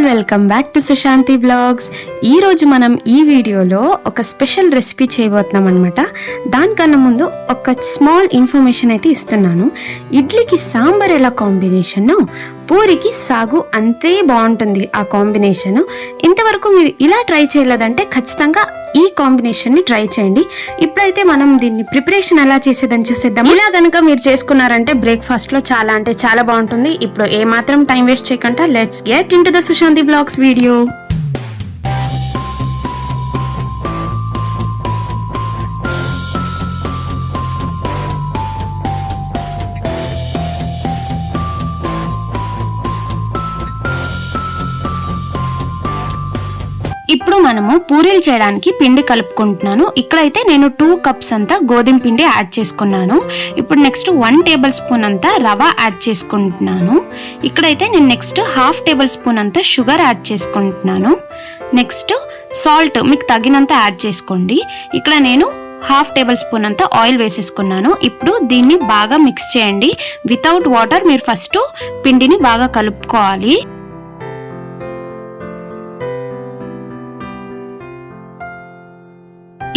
Welcome back to Sushanti blogs. ఈరోజు మనం ఈ వీడియోలో ఒక స్పెషల్ రెసిపీ చేయబోతున్నాం అనమాట. దానికన్నా ముందు ఒక స్మాల్ ఇన్ఫర్మేషన్ అయితే ఇస్తున్నాను. ఇడ్లీకి సాంబార్ ఎలా కాంబినేషన్, పూరికి సాగు అంతే బాగుంటుంది ఆ కాంబినేషన్. ఇంతవరకు మీరు ఇలా ట్రై చేయలేదంటే ఖచ్చితంగా ఈ కాంబినేషన్ని ట్రై చేయండి. ఇప్పుడైతే మనం దీన్ని ప్రిపరేషన్ ఎలా చేసేదని చూసేద్దాం. ఇలా కనుక మీరు చేసుకున్నారంటే బ్రేక్ఫాస్ట్లో చాలా అంటే చాలా బాగుంటుంది. ఇప్పుడు ఏమాత్రం టైం వేస్ట్ చేయకుండా let's get into the Sushanti blogs video. ఇప్పుడు మనము పూరీలు చేయడానికి పిండి కలుపుకుంటున్నాను. ఇక్కడైతే నేను 2 కప్స్ అంతా గోధుమ పిండి యాడ్ చేసుకున్నాను. ఇప్పుడు నెక్స్ట్ 1 టేబుల్ స్పూన్ అంతా రవ యాడ్ చేసుకుంటున్నాను. ఇక్కడైతే నేను నెక్స్ట్ 1/2 టేబుల్ స్పూన్ అంతా షుగర్ యాడ్ చేసుకుంటున్నాను. నెక్స్ట్ సాల్ట్ మీకు తగినంత యాడ్ చేసుకోండి. ఇక్కడ నేను 1/2 టేబుల్ స్పూన్ అంతా ఆయిల్ వేసేసుకున్నాను. ఇప్పుడు దీన్ని బాగా మిక్స్ చేయండి. వితౌట్ వాటర్ మీరు ఫస్ట్ పిండిని బాగా కలుపుకోవాలి.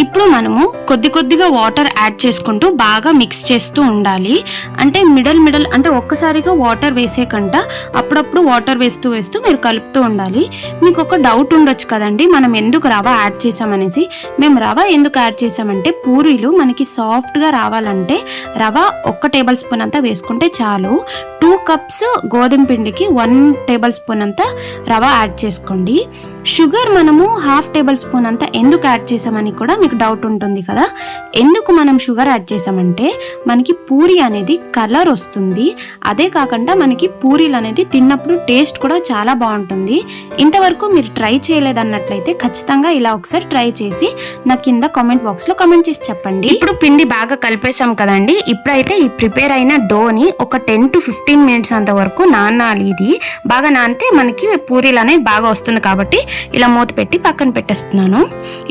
ఇప్పుడు మనము కొద్దిగా వాటర్ యాడ్ చేసుకుంటూ బాగా మిక్స్ చేస్తూ ఉండాలి. అంటే మిడిల్ అంటే ఒక్కసారిగా వాటర్ వేసేకంట అప్పుడప్పుడు వాటర్ వేస్తూ మీరు కలుపుతూ ఉండాలి. మీకు ఒక డౌట్ ఉండొచ్చు కదండి, మనం ఎందుకు రవ యాడ్ చేసామనేసి. మేము రవ ఎందుకు యాడ్ చేసామంటే పూరీలు మనకి సాఫ్ట్గా రావాలంటే రవ 1 టేబుల్ స్పూన్ అంతా వేసుకుంటే చాలు. 2 కప్స్ గోధుమ పిండికి 1 టేబుల్ స్పూన్ అంతా రవ యాడ్ చేసుకోండి. షుగర్ మనము 1/2 టేబుల్ స్పూన్ అంతా ఎందుకు యాడ్ చేసామని కూడా మీకు డౌట్ ఉంటుంది కదా. ఎందుకు మనం షుగర్ యాడ్ చేసామంటే మనకి పూరి అనేది కలర్ వస్తుంది. అదే కాకుండా మనకి పూరీలు అనేది తిన్నప్పుడు టేస్ట్ కూడా చాలా బాగుంటుంది. ఇంతవరకు మీరు ట్రై చేయలేదన్నట్లయితే ఖచ్చితంగా ఇలా ఒకసారి ట్రై చేసి నా కింద కామెంట్ బాక్స్లో కామెంట్ చేసి చెప్పండి. ఇప్పుడు పిండి బాగా కలిపేసాం కదండి. ఇప్పుడైతే ఈ ప్రిపేర్ అయిన డోని ఒక 10 to 15 మినిట్స్ అంత వరకు నానాలి. ఇది బాగా నానితే మనకి పూరీలు అనేది బాగా వస్తుంది కాబట్టి ఇలా మూత పెట్టి పక్కన పెట్టేస్తున్నాను.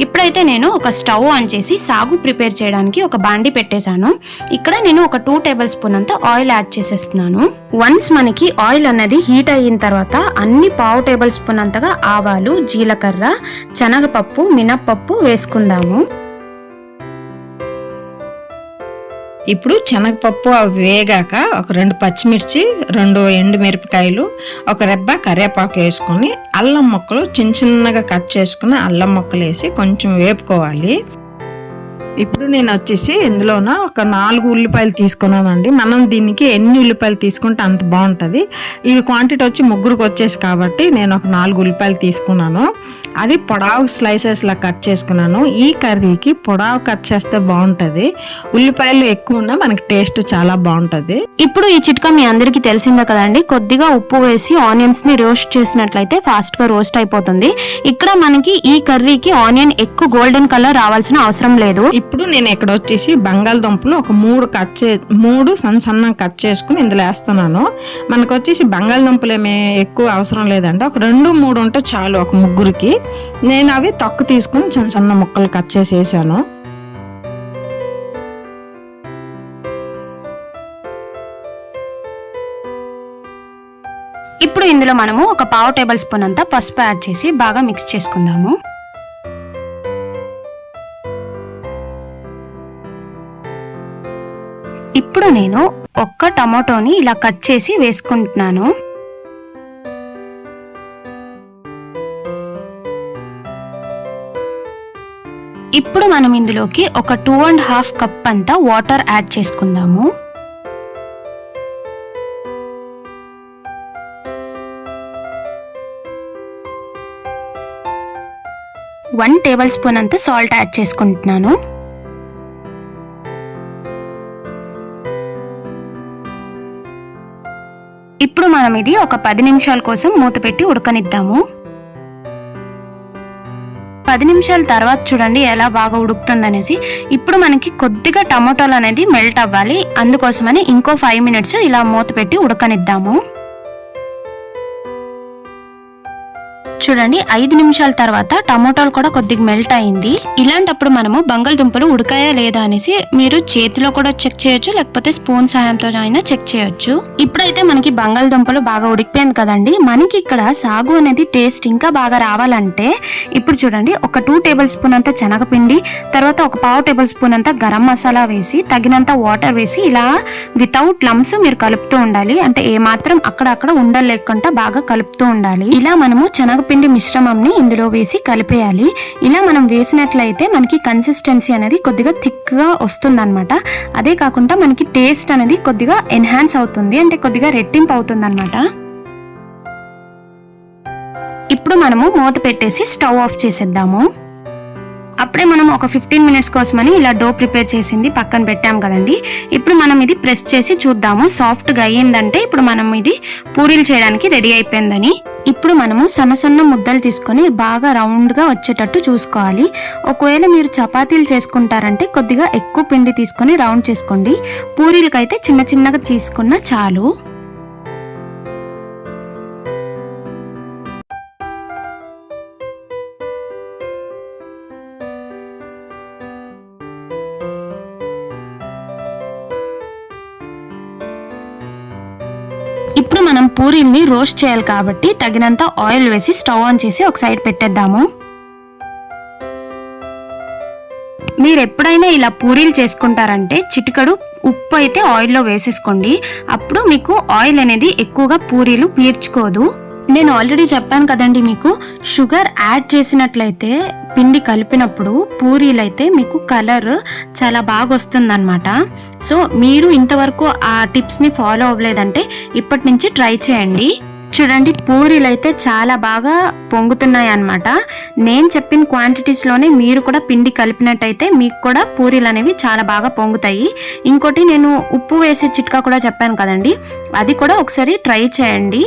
ఇప్పుడైతే నేను ఒక స్టవ్ ఆన్ చేసి సాగు ప్రిపేర్ చేయడానికి ఒక బాండి పెట్టేశాను. ఇక్కడ నేను ఒక 2 టేబుల్ స్పూన్ అంతా ఆయిల్ యాడ్ చేసేస్తున్నాను. వన్స్ మనకి ఆయిల్ అనేది హీట్ అయిన తర్వాత అన్ని 1/2 టేబుల్ స్పూన్ అంతగా ఆవాలు, జీలకర్ర, శనగపప్పు, మినప్పప్పు వేసుకుందాము. ఇప్పుడు శనగపప్పు అవి వేగాక ఒక 2 పచ్చిమిర్చి, 2 ఎండుమిరపకాయలు, ఒక రెబ్బ కరివేపాకు వేసుకొని అల్లం ముక్కలు చిన్నగా కట్ చేసుకుని అల్లం ముక్కలు వేసి కొంచెం వేపుకోవాలి. ఇప్పుడు నేను వచ్చేసి ఇందులోన ఒక 4 ఉల్లిపాయలు తీసుకున్నానండి. మనం దీనికి ఎన్ని ఉల్లిపాయలు తీసుకుంటే అంత బాగుంటుంది. ఇది క్వాంటిటీ వచ్చి 3కి వచ్చేసి కాబట్టి నేను ఒక 4 ఉల్లిపాయలు తీసుకున్నాను. అది పొడవు స్లైసెస్లా కట్ చేసుకున్నాను. ఈ కర్రీకి పొడవు కట్ చేస్తే బాగుంటుంది. ఉల్లిపాయలు ఎక్కువ ఉన్నా మనకి టేస్ట్ చాలా బాగుంటుంది. ఇప్పుడు ఈ చిట్కా మీ అందరికీ తెలిసిందే కదండి. కొద్దిగా ఉప్పు వేసి ఆనియన్స్ ని రోస్ట్ చేసినట్లయితే ఫాస్ట్ గా రోస్ట్ అయిపోతుంది. ఇక్కడ మనకి ఈ కర్రీకి ఆనియన్ ఎక్కువ గోల్డెన్ కలర్ రావాల్సిన అవసరం లేదు. ఇప్పుడు నేను ఇక్కడ వచ్చేసి బంగాళదుంపలు ఒక 3 సన్నగా కట్ చేసుకుని ఇందులో వేస్తున్నాను. మనకు వచ్చేసి బంగాళదుంపలు ఏమీ ఎక్కువ అవసరం లేదండి. ఒక 2-3 ఉంటే చాలు ఒక ముగ్గురికి. నేను అవి తొక్క తీసుకుని చిన్న ముక్కలు కట్ చేసి వేసాను. ఇప్పుడు ఇందులో మనము ఒక 1/2 టేబుల్ స్పూన్ అంతా పసుపు యాడ్ చేసి బాగా మిక్స్ చేసుకుందాము. ఇప్పుడు నేను 1 టమాటోని ఇలా కట్ చేసి వేసుకుంటున్నాను. ఇప్పుడు మనం ఇందులోకి ఒక 2.5 కప్ అంతా వాటర్ యాడ్ చేసుకుందాము. వన్ టేబుల్ స్పూన్ అంతా సాల్ట్ యాడ్ చేసుకుంటున్నాను. ఇప్పుడు మనం ఇది ఒక 10 నిమిషాల కోసం మూత పెట్టి ఉడకనిద్దాము. 10 నిమిషాల తర్వాత చూడండి ఎలా బాగా ఉడుకుతుందనేసి. ఇప్పుడు మనకి కొద్దిగా టమాటోలు అనేది మెల్ట్ అవ్వాలి. అందుకోసమని ఇంకో 5 మినిట్స్ ఇలా మూత పెట్టి ఉడకనిద్దాము. చూడండి 5 నిమిషాల తర్వాత టమోటాలు కూడా కొద్దిగా మెల్ట్ అయింది. ఇలాంటప్పుడు మనము బంగాళదుంపలు ఉడకాయా లేదా అనేసి మీరు చేతిలో కూడా చెక్ చేయొచ్చు, లేకపోతే స్పూన్ సాయంతో అయినా చెక్ చేయొచ్చు. ఇప్పుడైతే మనకి బంగాళదుంపలు బాగా ఉడికిపోయింది కదండి. మనకి ఇక్కడ సాగు అనేది టేస్ట్ ఇంకా బాగా రావాలంటే ఇప్పుడు చూడండి ఒక 2 టేబుల్ స్పూన్ అంత శనగపిండి, తర్వాత ఒక 1/2 టేబుల్ స్పూన్ అంత గరం మసాలా వేసి తగినంత వాటర్ వేసి ఇలా వితౌట్ లంప్స్ మీరు కలుపుతూ ఉండాలి. అంటే ఏ మాత్రం అక్కడక్కడ ఉండలు లేకుండా బాగా కలుపుతూ ఉండాలి. ఇలా మనము శనగపిండి మిశ్రమంని ఇందులో వేసి కలిపేయాలి. ఇలా మనం వేసినట్లయితే మనకి కన్సిస్టెన్సీ అనేది కొద్దిగా థిక్ గా వస్తుంది అనమాట. అదే కాకుండా మనకి టేస్ట్ అనేది కొద్దిగా ఎన్హాన్స్ అవుతుంది, అంటే కొద్దిగా రెట్టింపు అవుతుంది అనమాట. ఇప్పుడు మనము మూత పెట్టేసి స్టవ్ ఆఫ్ చేసేద్దాము. అప్పుడే మనం ఒక 15 మినిట్స్ కోసమని ఇలా డో ప్రిపేర్ చేసింది పక్కన పెట్టాం కదండి. ఇప్పుడు మనం ఇది ప్రెస్ చేసి చూద్దాము. సాఫ్ట్గా అయ్యిందంటే ఇప్పుడు మనం ఇది పూరీలు చేయడానికి రెడీ అయిపోయిందని. ఇప్పుడు మనము సన్న సన్న ముద్దలు తీసుకొని బాగా రౌండ్గా వచ్చేటట్టు చూసుకోవాలి. ఒకవేళ మీరు చపాతీలు చేసుకుంటారంటే కొద్దిగా ఎక్కువ పిండి తీసుకొని రౌండ్ చేసుకోండి. పూరీలకైతే చిన్న చిన్నగా తీసుకున్నా చాలు. ఇప్పుడు మనం పూరీల్ని రోస్ట్ చేయాలి కాబట్టి తగినంత ఆయిల్ వేసి స్టవ్ ఆన్ చేసి ఒక సైడ్ పెట్టేద్దాము. మీరు ఎప్పుడైనా ఇలా పూరీలు చేసుకుంటారంటే చిటికడు ఉప్పు అయితే ఆయిల్లో వేసేసుకోండి. అప్పుడు మీకు ఆయిల్ అనేది ఎక్కువగా పూరీలు పీల్చుకోదు. నేను ఆల్రెడీ చెప్పాను కదండి, మీకు షుగర్ యాడ్ చేసినట్లయితే పిండి కలిపినప్పుడు పూరీలైతే మీకు కలర్ చాలా బాగా వస్తుంది అనమాట. సో మీరు ఇంతవరకు ఆ టిప్స్ని ఫాలో అవ్వలేదంటే ఇప్పటి నుంచి ట్రై చేయండి. చూడండి పూరీలు అయితే చాలా బాగా పొంగుతున్నాయి అన్నమాట. నేను చెప్పిన క్వాంటిటీస్లోనే మీరు కూడా పిండి కలిపినట్టయితే మీకు కూడా పూరీలు అనేవి చాలా బాగా పొంగుతాయి. ఇంకోటి నేను ఉప్పు వేసే చిట్కా కూడా చెప్పాను కదండి, అది కూడా ఒకసారి ట్రై చేయండి.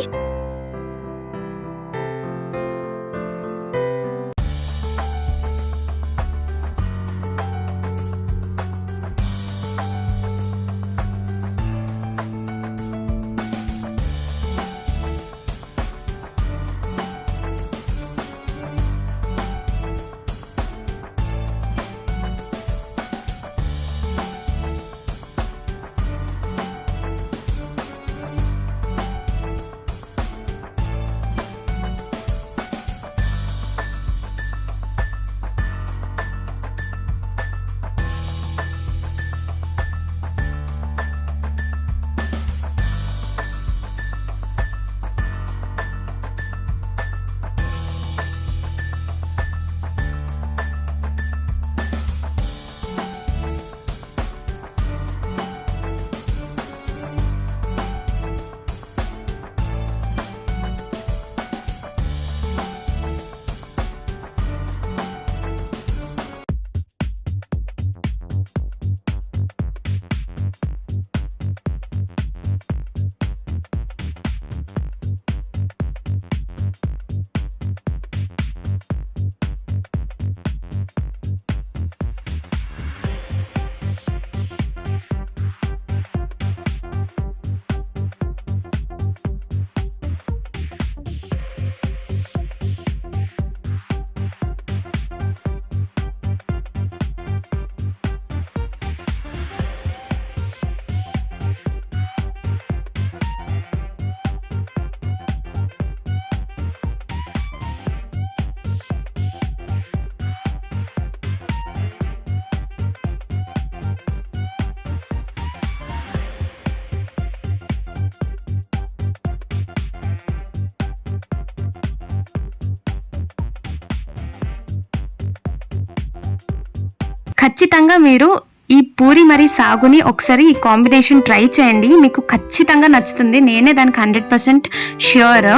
ఖచ్చితంగా మీరు ఈ పూరి మరి సాగుని ఒకసారి ఈ కాంబినేషన్ ట్రై చేయండి, మీకు ఖచ్చితంగా నచ్చుతుంది. నేనే దానికి 100% ష్యూర్.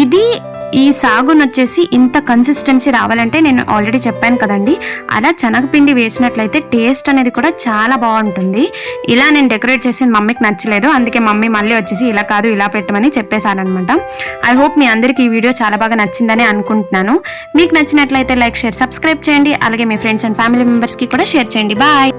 ఇది ఈ సాగును వచ్చేసి ఇంత కన్సిస్టెన్సీ రావాలంటే నేను ఆల్రెడీ చెప్పాను కదండి, అలా శనగపిండి వేసినట్లయితే టేస్ట్ అనేది కూడా చాలా బాగుంటుంది. ఇలా నేను డెకరేట్ చేసి మమ్మీకి నచ్చలేదు, అందుకే మమ్మీ మళ్ళీ వచ్చేసి ఇలా కాదు ఇలా పెట్టమని చెప్పేశాను అనమాట. ఐ హోప్ మీ అందరికీ ఈ వీడియో చాలా బాగా నచ్చిందని అనుకుంటున్నాను. మీకు నచ్చినట్లయితే లైక్, షేర్, సబ్స్క్రైబ్ చేయండి. అలాగే మీ ఫ్రెండ్స్ అండ్ ఫ్యామిలీ మెంబర్స్కి కూడా షేర్ చేయండి. బాయ్.